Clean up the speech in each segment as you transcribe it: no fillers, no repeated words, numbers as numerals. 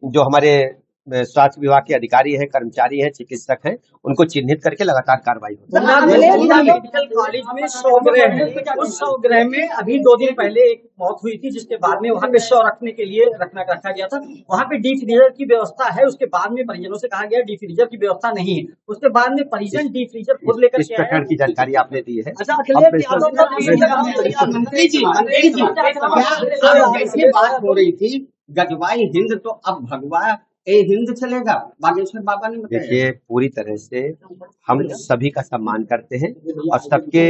जो हमारे स्वास्थ्य विभाग के अधिकारी हैं, कर्मचारी हैं, चिकित्सक हैं, उनको चिन्हित करके लगातार कार्रवाई होती है। मेडिकल कॉलेज में शवगृह है, उस शवगृह में अभी 2 दिन पहले एक मौत हुई थी, जिसके बाद में वहाँ पे शव रखने के लिए रखा गया था। वहाँ पे डी फ्रीजर की व्यवस्था है, उसके बाद में परिजनों से कहा गया डी फ्रीजर की व्यवस्था नहीं है। उसके बाद में परिजन डी फ्रीजर खुद लेकर इस प्रकार की जानकारी आपने दी है। मंत्री जी बात हो रही थी गजवाई हिंद, तो अब भगवा ए हिंद चलेगा, बागेश्वर बाबा ने बताया। देखिए, पूरी तरह से हम सभी का सम्मान करते हैं और सबके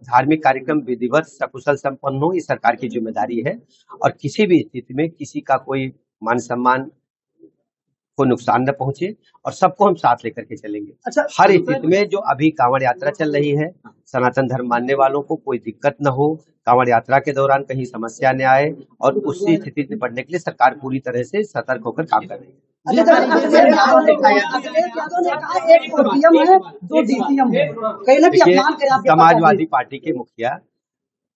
धार्मिक कार्यक्रम विधिवत सकुशल संपन्न हो, ये सरकार की जिम्मेदारी है। और किसी भी स्थिति में किसी का कोई मान सम्मान को नुकसान न पहुंचे और सबको हम साथ लेकर के चलेंगे। हर स्थिति में जो अभी कांवड़ यात्रा चल रही है, सनातन धर्म मानने वालों को कोई दिक्कत न हो, कांवड़ यात्रा के दौरान कहीं समस्या न आए, और उसी स्थिति से निपटने के लिए सरकार पूरी तरह से सतर्क होकर काम कर रही है। समाजवादी पार्टी के मुखिया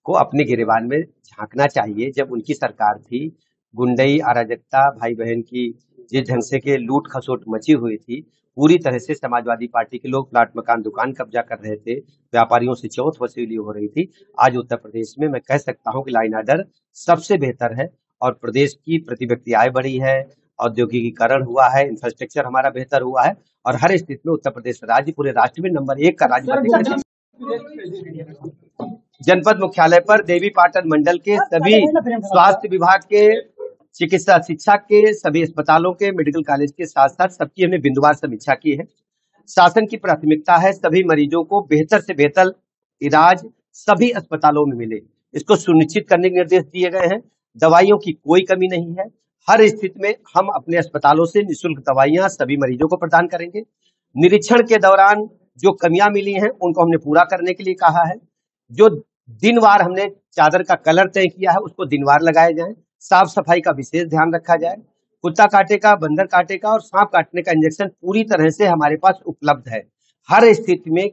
को अपने गिरेबान में झांकना चाहिए। जब उनकी सरकार थी, गुंडई अराजकता, भाई बहन की जिस ढंग से के लूट खसोट मची हुई थी, पूरी तरह से समाजवादी पार्टी के लोग प्लाट मकान दुकान कब्जा कर रहे थे, व्यापारियों से चौथ वसूली हो रही थी। आज उत्तर प्रदेश में मैं कह सकता हूं कि लाइन ऑर्डर सबसे बेहतर है और प्रदेश की प्रति व्यक्ति आय बढ़ी है, औद्योगिकीकरण हुआ है, इंफ्रास्ट्रक्चर हमारा बेहतर हुआ है और हर स्थिति में उत्तर प्रदेश राज्य पूरे राष्ट्र में नंबर 1 का राज्य। जनपद मुख्यालय पर देवीपाटन मंडल के सभी स्वास्थ्य विभाग के, चिकित्सा शिक्षा के, सभी अस्पतालों के, मेडिकल कॉलेज के साथ साथ सबकी हमने बिंदुवार समीक्षा की है। शासन की प्राथमिकता है सभी मरीजों को बेहतर से बेहतर इलाज सभी अस्पतालों में मिले, इसको सुनिश्चित करने के निर्देश दिए गए हैं। दवाइयों की कोई कमी नहीं है। हर स्थिति में हम अपने अस्पतालों से निःशुल्क दवाइयां सभी मरीजों को प्रदान करेंगे। निरीक्षण के दौरान जो कमियां मिली हैं उनको हमने पूरा करने के लिए कहा है। जो दिनवार हमने चादर का कलर तय किया है उसको दिनवार लगाए जाए। साफ सफाई का विशेष ध्यान रखा जाए। कुत्ता काटे का, बंदर काटे का और सांप काटने का इंजेक्शन पूरी तरह से हमारे पास उपलब्ध है। हर स्थिति में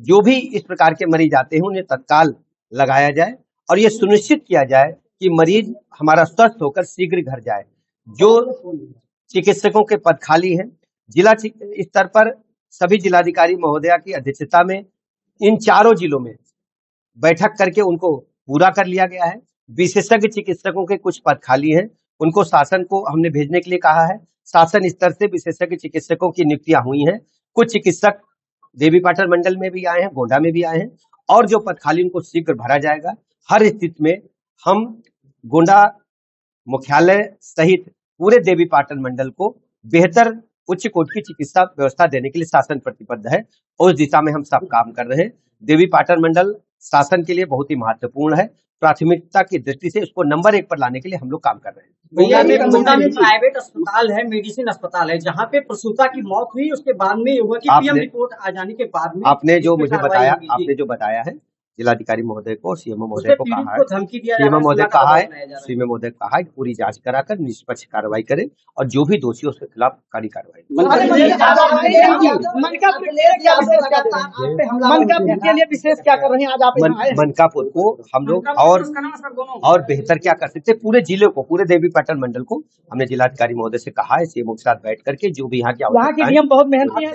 जो भी इस प्रकार के मरीज आते हैं उन्हें तत्काल लगाया जाए और ये सुनिश्चित किया जाए कि मरीज हमारा स्वस्थ होकर शीघ्र घर जाए। जो चिकित्सकों के पद खाली हैं, जिला स्तर पर सभी जिलाधिकारी महोदया की अध्यक्षता में इन चारों जिलों में बैठक करके उनको पूरा कर लिया गया है। विशेषज्ञ चिकित्सकों के कुछ पद खाली हैं, उनको शासन को हमने भेजने के लिए कहा है। शासन स्तर से विशेषज्ञ चिकित्सकों की नियुक्तियां हुई हैं। कुछ चिकित्सक देवीपाटन मंडल में भी आए हैं, गोंडा में भी आए हैं और जो पद खाली उनको शीघ्र भरा जाएगा। हर स्थिति में हम गोंडा मुख्यालय सहित पूरे देवीपाटन मंडल को बेहतर उच्च कोटि की चिकित्सा व्यवस्था देने के लिए शासन प्रतिबद्ध है और उस दिशा में हम सब काम कर रहे हैं। देवीपाटन मंडल शासन के लिए बहुत ही महत्वपूर्ण है। प्राथमिकता की दृष्टि से उसको नंबर 1 पर लाने के लिए हम लोग काम कर रहे हैं। गोंडा में प्राइवेट अस्पताल है, मेडिसिन अस्पताल है, जहाँ पे प्रसूता की मौत हुई, उसके बाद में हुआ कि पीएम रिपोर्ट आ जाने के बाद में आपने जो बताया है जिलाधिकारी महोदय को, सीएमओ महोदय को कहा है, सीएमओ महोदय कहा है कि पूरी जांच कराकर निष्पक्ष कार्रवाई करें और जो भी दोषी उसके खिलाफ कड़ी कार्रवाई। मनकापुर को हम लोग और बेहतर क्या कर सकते, पूरे जिले को, पूरे देवीपाटन मंडल को हमने जिलाधिकारी महोदय से कहा है, सीएमओ के साथ बैठ करके जो भी यहाँ की बहुत मेहनती है।